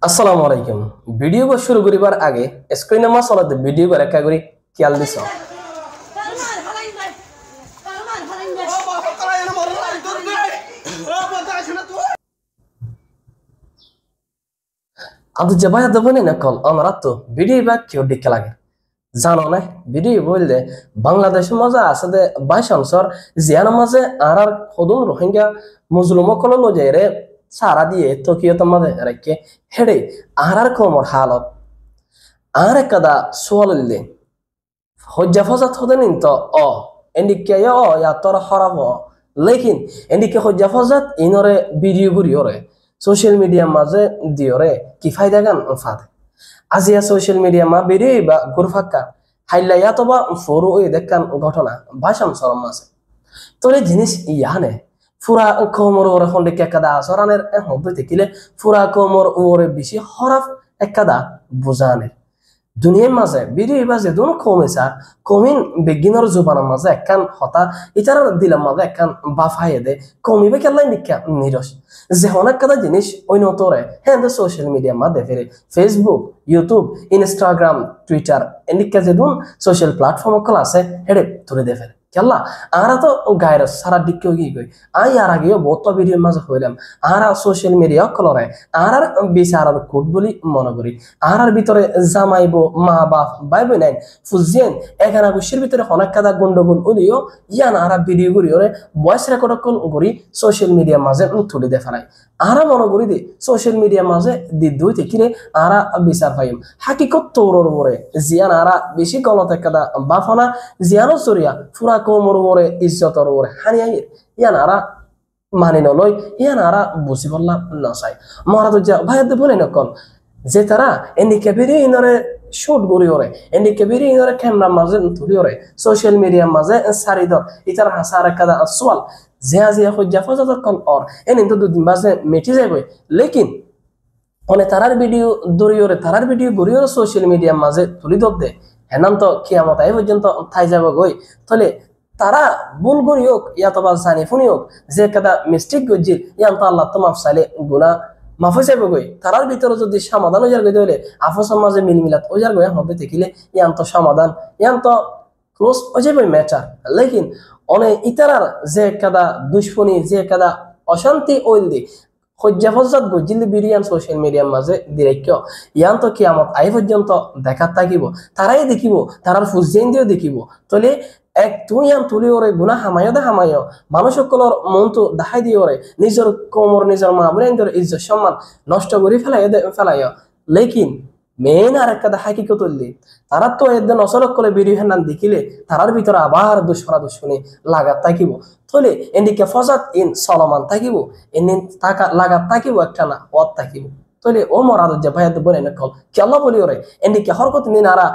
আসসালামু আলাইকুম। ভিডিও শুরু করিবার আগে স্ক্রিনে মা চলাতে ভিডিও একটা করে খেয়াল দিছ। আদু জবাই দেবনি না কল আমরা তো ভিডিও বা কেউ দেখে লাগে জানো না ভিডিও বললে বাংলাদেশের মাঝে আছে যে 22 অঞ্চল জিয়ার মাঝে আর সদম রোহিঙ্গা মুসলিম কল লজাই রে সারা দিয়ে তকিয়ত মাঝে রেখে হেডে আর কমর হালত আর একদা সোয়াললে হজ্জা ফজাত হতে নিন তো এন্ডিকে ইয়া তোর হরাব লেকিন এন্ডিকে হজ্জা ফজাত ইনরে ভিডিও গুরিওরে সোশ্যাল মিডিয়া মাঝে দিওরে কি ফায়দা গান ফাদে আজিয়া সোশ্যাল মিডিয়া মা বেরিয়ে বা গুরফাক্কা হাইলাইয়া তো বা ফরু ওই দেখান ঘটনা ভাষাম সরম মাঝে তোরে জিনিস ইয়ানে ফুরা কোমর ওরে হন্ডে কেকাদা সরানের হব্বে দেখিলে ফুরা কোমর ওরে বেশি হরাফ একাদা বুঝানের দুনিয়ার মাঝে বিরির মাঝে দুনো কমেছা কমিন বেগিনর জুবানের মাঝে একখান হতা ইটার দিলাম মাঝে একখান বাফাইয়ে দে কমিবে কেলাই নিকা নিরস যে অনেক কথা জিনিস অন্য তোরে হ্যাঁ সোশ্যাল মিডিয়া মাঝে ফেরে ফেসবুক ইউটিউব ইনস্টাগ্রাম টুইটার এনিকা যে দুন সোশ্যাল প্ল্যাটফর্ম কল আছে হেডে তুলে দে ফেরে কেলা আরা তো গায়ের সারা দিকে গিয়ে গই আই আর আগেও বহুত ভিডিওর মাঝে হইলাম আর সোশ্যাল মিডিয়া কলরে আর বিচার কোট বলি মনে করি আর ভিতরে জামাইব মা বাপ ভাই বোন নাই ফুজিয়েন এখানে গুছির ভিতরে অনেক কাদা গন্ডগোল উলিও ইয়ান আর ভিডিও করি ওরে ভয়েস রেকর্ড করি সোশ্যাল মিডিয়া মাঝে তুলে দে ফেলাই আর মনে করি দি সোশ্যাল মিডিয়া মাঝে দি দুই থেকে আর বিচার পাইম হাকিকত তোর ওরে জিয়ান আর বেশি গলত কাদা বাফনা জিয়ানো চরিয়া ফুরা কোমর ওরে ইজ্জতর ওরে হানিয়াই ইয়ান আর মানি নলয় ইয়ান আর বুঝি বললাম না চাই মহারাজ ভাই বলে নকল যে তারা এদিকে বেরিয়ে ইনরে শুট করি ওরে এদিকে বেরিয়ে ইনরে ক্যামেরা মাঝে তুলি ওরে সোশ্যাল মিডিয়া মাঝে সারি দর ইতার হাসার কাদা সোয়াল জিয়া জিয়া হজ্জা ফজাত কল অর এনে তো দুদিন বাজে মেটি যাবে লেকিন অনে তারার ভিডিও দরিওরে তারার ভিডিও গড়িওরে সোশ্যাল মিডিয়া মাঝে তুলি দব দে হেনান তো কিয়ামত আই পর্যন্ত থাই যাব গই তাহলে তারা ভুল করি হোক ইয়া তো বা জানি ফুনি হোক যে কাদা মিস্টেক গজিল ইয়ান তো আল্লাহ তো মাফ চাইলে গুনাহ মাফ হয়ে যাবে গই তারার ভিতরে যদি সমাধান হয়ে যাবে তাহলে আফস মাঝে মিলমিলাত হয়ে যাবে হবে দেখিলে ইয়ান তো সমাধান ইয়ান তো ক্লোজ হয়ে যাবে ম্যাটার লেকিন অনে ইতারার যে কাদা দুশ্মনী যে কাদা অশান্তি ওইল দি হজ্জা ফজ্জাত গজিল বিরিয়ান সোশ্যাল মিডিয়ার মাঝে দিরেক্য ইয়ান তো কিয়ামত আই পর্যন্ত দেখাত থাকিব তারাই দেখিব তারার ফুজেন দিও দেখিব তাহলে এক তুই আম তুলি ওরে গুণা হামায় দে হামায় মানুষ সকলের মন তো দেখাই দিয়ে ওরে নিজের কোমর নিজের মা বোনের ইজ্জত সম্মান নষ্ট করে ফেলাই লেকিন মেন আর একটা দেখাই কি তুললি তারা তো একদিন অসলক করে বেরিয়ে হেনান দেখিলে তারার ভিতরে আবার দুষ্করা দুশ্মনী লাগাত থাকিব তাহলে এদিকে ফজাত ইন সলমান থাকিব এনে টাকা লাগাত থাকিব একটা না পথ থাকিব তাহলে ও মরাদ যে ভাই বলে না কল কেলা বলি ওরে এদিকে হরকত নিন আরা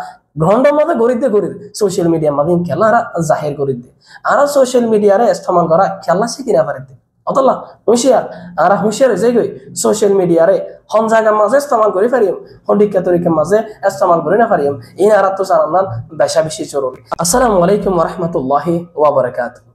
ঘন্টার মধ্যে গরিব সোশ্যাল মিডিয়া মাধ্যমে খেলা জাহির করে দে আর সোশ্যাল মিডিয়ারে ইস্তেমাল করা খেলা শিখি না পারে অতলা হুঁশিয়ার আর হুঁশিয়ার যে গই সোশ্যাল মিডিয়ারে হন জায়গার মাঝে ইস্তেমাল করে পারিম হন্ডিকা তরিকার মাঝে ইস্তেমাল করে না পারিম ইন আর তো জানান বেশা বেশি জরুরি। আসসালামু আলাইকুম ওয়া রাহমাতুল্লাহি ওয়া বারাকাতুহু।